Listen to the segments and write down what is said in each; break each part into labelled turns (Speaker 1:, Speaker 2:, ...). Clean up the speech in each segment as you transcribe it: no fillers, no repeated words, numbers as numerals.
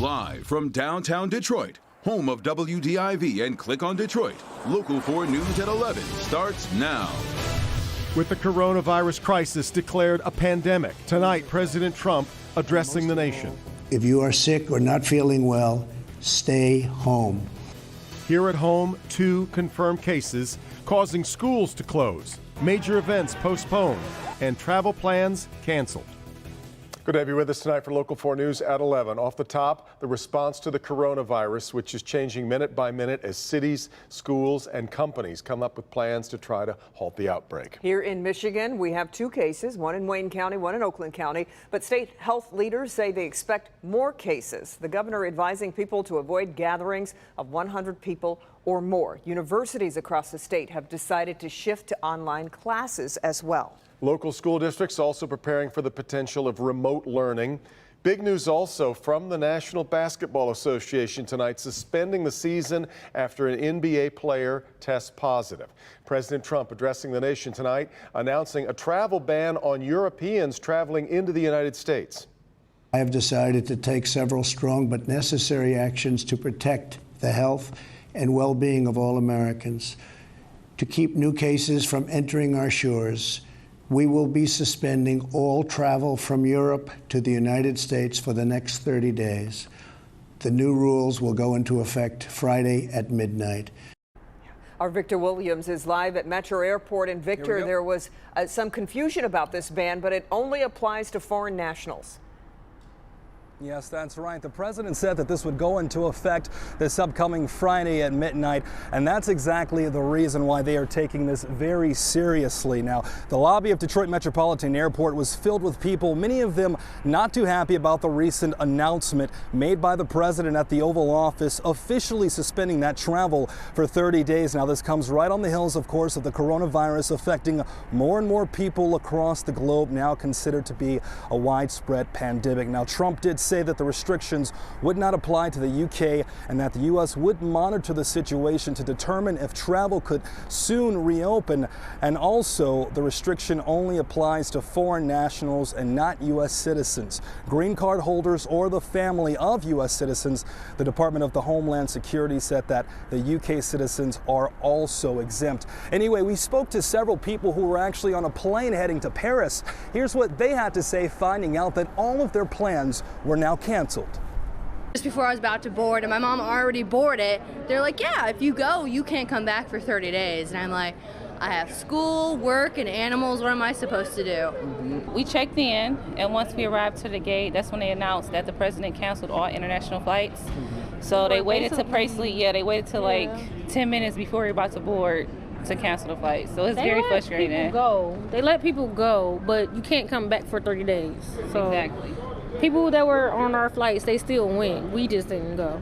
Speaker 1: Live from downtown Detroit, home of WDIV and Click on Detroit, Local 4 News at 11 starts now.
Speaker 2: With the coronavirus crisis declared a pandemic, tonight President Trump addressing the nation.
Speaker 3: If you are sick or not feeling well, stay home.
Speaker 2: Here at home, 2 confirmed cases causing schools to close, major events postponed, and travel plans canceled. Good to have you with us tonight for Local 4 News at 11. Off the top, the response to the coronavirus, which is changing minute by minute as cities, schools, and companies come up with plans to try to halt the outbreak.
Speaker 4: Here in Michigan, we have 2 cases, one in Wayne County, one in Oakland County, but state health leaders say they expect more cases. The governor advising people to avoid gatherings of 100 people or more. Universities across the state have decided to shift to online classes as well.
Speaker 2: Local school districts also preparing for the potential of remote learning. Big news also from the National Basketball Association tonight, suspending the season after an NBA player tests positive. President Trump addressing the nation tonight, announcing a travel ban on Europeans traveling into the United States.
Speaker 3: I have decided to take several strong but necessary actions to protect the health and well-being of all Americans. To keep new cases from entering our shores, we will be suspending all travel from Europe to the United States for the next 30 days. The new rules will go into effect Friday at midnight.
Speaker 4: Our Victor Williams is live at Metro Airport. And Victor, there was some confusion about this ban, but it only applies to foreign nationals.
Speaker 5: Yes, that's right. The president said that this would go into effect this upcoming Friday at midnight, and that's exactly the reason why they are taking this very seriously. Now, the lobby of Detroit Metropolitan Airport was filled with people, many of them not too happy about the recent announcement made by the president at the Oval Office, officially suspending that travel for 30 days. Now, this comes right on the heels, of course, of the coronavirus affecting more and more people across the globe, now considered to be a widespread pandemic. Now, Trump did say that the restrictions would not apply to the UK and that the U.S. would monitor the situation to determine if travel could soon reopen. And also, the restriction only applies to foreign nationals and not U.S. citizens, green card holders, or the family of U.S. citizens. The Department of the Homeland Security said that the UK citizens are also exempt. Anyway, we spoke to several people who were actually on a plane heading to Paris. Here's what they had to say, finding out that all of their plans were now canceled.
Speaker 6: Just before I was about to board, and my mom already boarded, they're like, yeah, if you go, you can't come back for 30 days. And I'm like, I have school, work, and animals. What am I supposed to do?
Speaker 7: We checked in, and once we arrived to the gate, that's when they announced that the president canceled all international flights. So they waited to they waited till like 10 minutes before we were about to board to cancel the flight. So it's very frustrating.
Speaker 8: They let people go, but you can't come back for 30 days. So
Speaker 7: exactly.
Speaker 8: People that were on our flights, they still went. We just didn't go.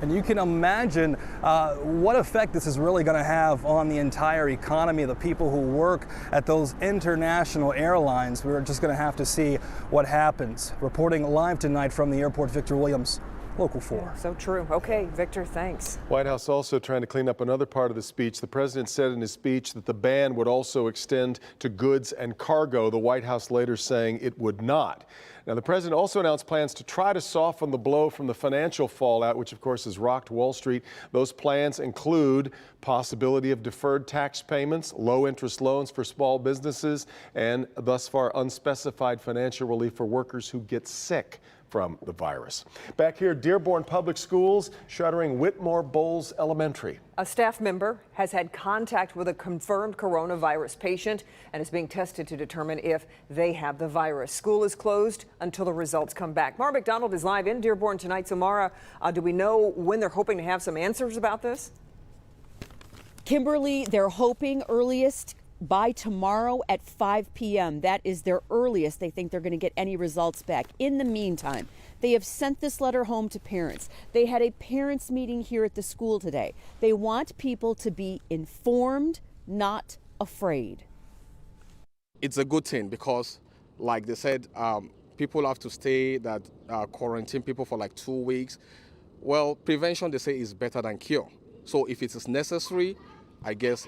Speaker 5: And you can imagine what effect this is really going to have on the entire economy, the people who work at those international airlines. We're just going to have to see what happens. Reporting live tonight from the airport, Victor Williams, Local 4.
Speaker 4: Yeah, so true. Okay, Victor, thanks.
Speaker 2: White House also trying to clean up another part of the speech. The president said in his speech that the ban would also extend to goods and cargo. The White House later saying it would not. Now, the president also announced plans to try to soften the blow from the financial fallout, which of course has rocked Wall Street. Those plans include possibility of deferred tax payments, low interest loans for small businesses, and thus far unspecified financial relief for workers who get sick from the virus. Back here, Dearborn Public Schools shuttering Whitmore Bowles Elementary.
Speaker 4: A staff member has had contact with a confirmed coronavirus patient and is being tested to determine if they have the virus. School is closed until the results come back. Mara McDonald is live in Dearborn tonight. So Mara, do we know when they're hoping to have some answers about this?
Speaker 9: Kimberly, they're hoping earliest by tomorrow at 5 p.m. That is their earliest they think they're going to get any results back. In the meantime, they have sent this letter home to parents. They had a parents' meeting here at the school today. They want people to be informed, not afraid.
Speaker 10: It's a good thing because, like they said, people have to stay quarantine people for like 2 weeks. Well, prevention, they say, is better than cure. So if it is necessary, I guess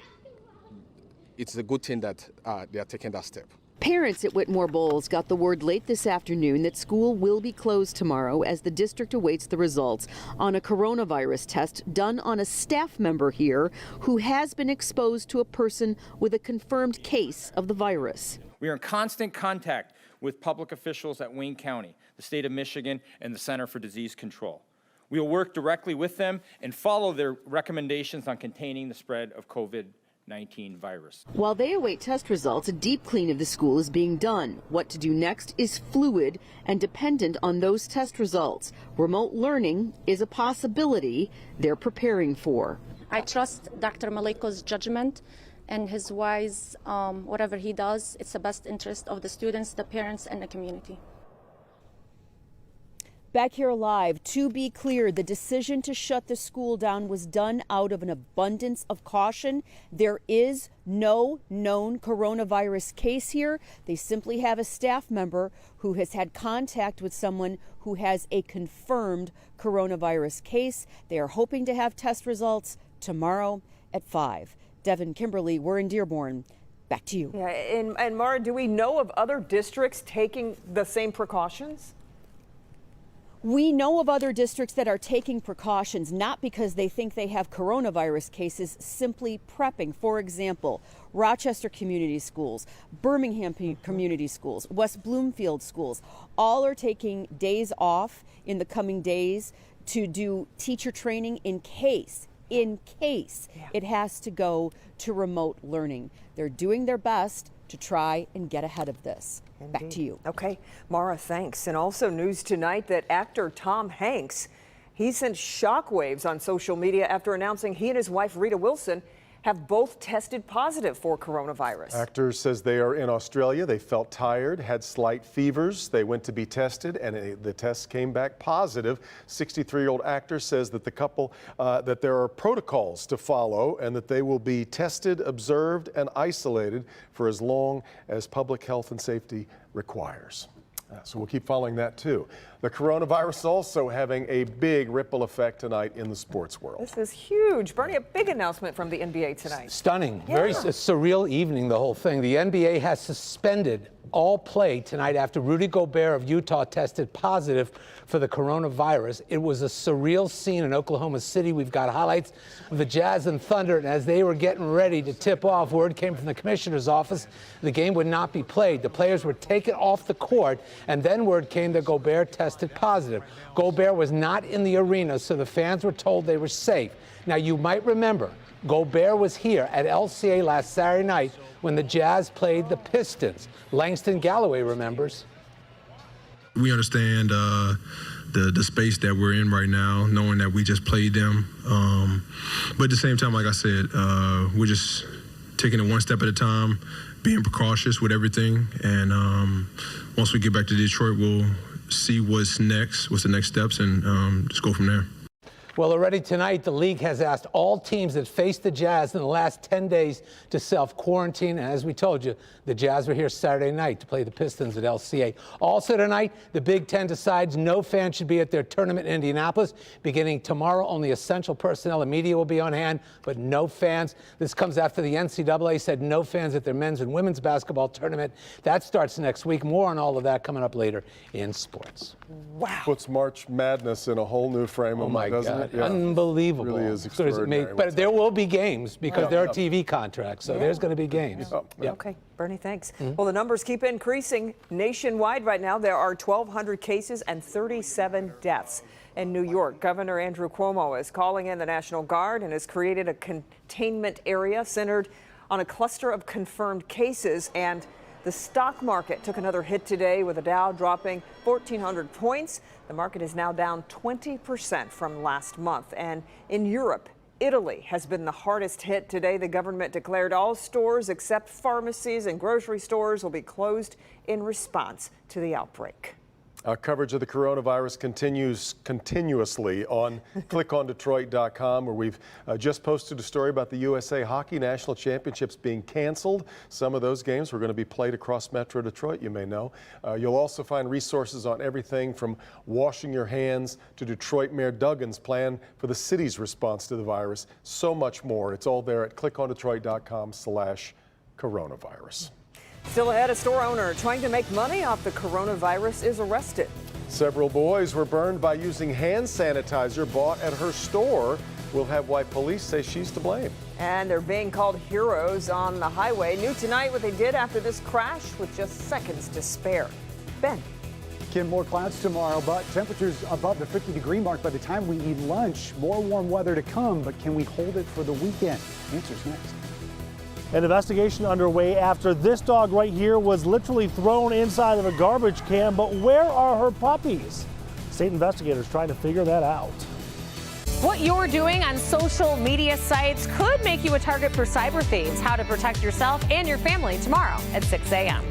Speaker 10: it's a good thing that they are taking that step.
Speaker 9: Parents at Whitmore Bowles got the word late this afternoon that school will be closed tomorrow as the district awaits the results on a coronavirus test done on a staff member here who has been exposed to a person with a confirmed case of the virus.
Speaker 11: We are in constant contact with public officials at Wayne County, the state of Michigan, and the Center for Disease Control. We will work directly with them and follow their recommendations on containing the spread of COVID-19 virus.
Speaker 9: While they await test results, a deep clean of the school is being done. What to do next is fluid and dependent on those test results. Remote learning is a possibility they're preparing for.
Speaker 12: I trust Dr. Maliko's judgment and his wise, whatever he does, it's the best interest of the students, the parents, and the community.
Speaker 9: Back here live, to be clear, the decision to shut the school down was done out of an abundance of caution. There is no known coronavirus case here. They simply have a staff member who has had contact with someone who has a confirmed coronavirus case. They are hoping to have test results tomorrow at 5. Devin, Kimberly, we're in Dearborn. Back to you.
Speaker 4: Yeah, and Mara, do we know of other districts taking the same precautions?
Speaker 9: We know of other districts that are taking precautions, not because they think they have coronavirus cases, simply prepping. For example, Rochester Community Schools, Birmingham Community Schools, West Bloomfield Schools, all are taking days off in the coming days to do teacher training in case it has to go to remote learning. They're doing their best to try and get ahead of this.
Speaker 4: Indeed.
Speaker 9: Back to you.
Speaker 4: Okay, Mara, thanks. And also news tonight that actor Tom Hanks, he sent shockwaves on social media after announcing he and his wife Rita Wilson have both tested positive for coronavirus.
Speaker 2: Actor says they are in Australia. They felt tired, had slight fevers. They went to be tested, and the test came back positive. 63-year-old actor says that the couple, that there are protocols to follow and that they will be tested, observed, and isolated for as long as public health and safety requires. So we'll keep following that too. The coronavirus also having a big ripple effect tonight in the sports world.
Speaker 4: This is huge. Bernie, a big announcement from the NBA tonight.
Speaker 13: Stunning.
Speaker 4: Yeah.
Speaker 13: Very surreal evening, the whole thing. The NBA has suspended all play tonight after Rudy Gobert of Utah tested positive for the coronavirus. It was a surreal scene in Oklahoma City. We've got highlights of the Jazz and Thunder, and as they were getting ready to tip off, word came from the commissioner's office the game would not be played. The players were taken off the court, and then word came that Gobert tested positive. Gobert was not in the arena, so the fans were told they were safe. Now, you might remember, Gobert was here at LCA last Saturday night when the Jazz played the Pistons. Langston Galloway remembers.
Speaker 14: We understand the space that we're in right now, knowing that we just played them. But at the same time, like I said, we're just taking it one step at a time, being precautious with everything. And once we get back to Detroit, we'll see what's next, what's the next steps, and just go from there.
Speaker 13: Well, already tonight, the league has asked all teams that faced the Jazz in the last 10 days to self-quarantine. And as we told you, the Jazz were here Saturday night to play the Pistons at LCA. Also tonight, the Big Ten decides no fans should be at their tournament in Indianapolis. Beginning tomorrow, only essential personnel and media will be on hand, but no fans. This comes after the NCAA said no fans at their men's and women's basketball tournament. That starts next week. More on all of that coming up later in sports.
Speaker 4: Wow.
Speaker 2: Puts March Madness in a whole new frame.
Speaker 13: Oh my God.
Speaker 2: Yeah.
Speaker 13: Unbelievable.
Speaker 2: Really is extraordinary.
Speaker 13: But there will be games because there are TV contracts, so there's going to be games.
Speaker 2: Yep.
Speaker 4: Okay, Bernie, thanks. Well, the numbers keep increasing nationwide right now. There are 1,200 cases and 37 deaths. In New York, Governor Andrew Cuomo is calling in the National Guard and has created a containment area centered on a cluster of confirmed cases. And the stock market took another hit today with the Dow dropping 1,400 points. The market is now down 20% from last month. And in Europe, Italy has been the hardest hit today. The government declared all stores except pharmacies and grocery stores will be closed in response to the outbreak.
Speaker 2: Our coverage of the coronavirus continues continuously on clickondetroit.com, where we've just posted a story about the USA Hockey National Championships being canceled. Some of those games were going to be played across Metro Detroit, you may know. You'll also find resources on everything from washing your hands to Detroit Mayor Duggan's plan for the city's response to the virus. So much more. It's all there at clickondetroit.com/coronavirus.
Speaker 4: Still ahead, a store owner trying to make money off the coronavirus is arrested.
Speaker 2: Several boys were burned by using hand sanitizer bought at her store. We'll have why police say she's to blame.
Speaker 4: And they're being called heroes on the highway. New tonight what they did after this crash with just seconds to spare. Ben.
Speaker 15: Kim, more clouds tomorrow, but temperatures above the 50-degree mark by the time we eat lunch. More warm weather to come, but can we hold it for the weekend? Answers next.
Speaker 16: An investigation underway after this dog right here was literally thrown inside of a garbage can. But where are her puppies? State investigators trying to figure that out.
Speaker 17: What you're doing on social media sites could make you a target for cyber thieves. How to protect yourself and your family tomorrow at 6 a.m.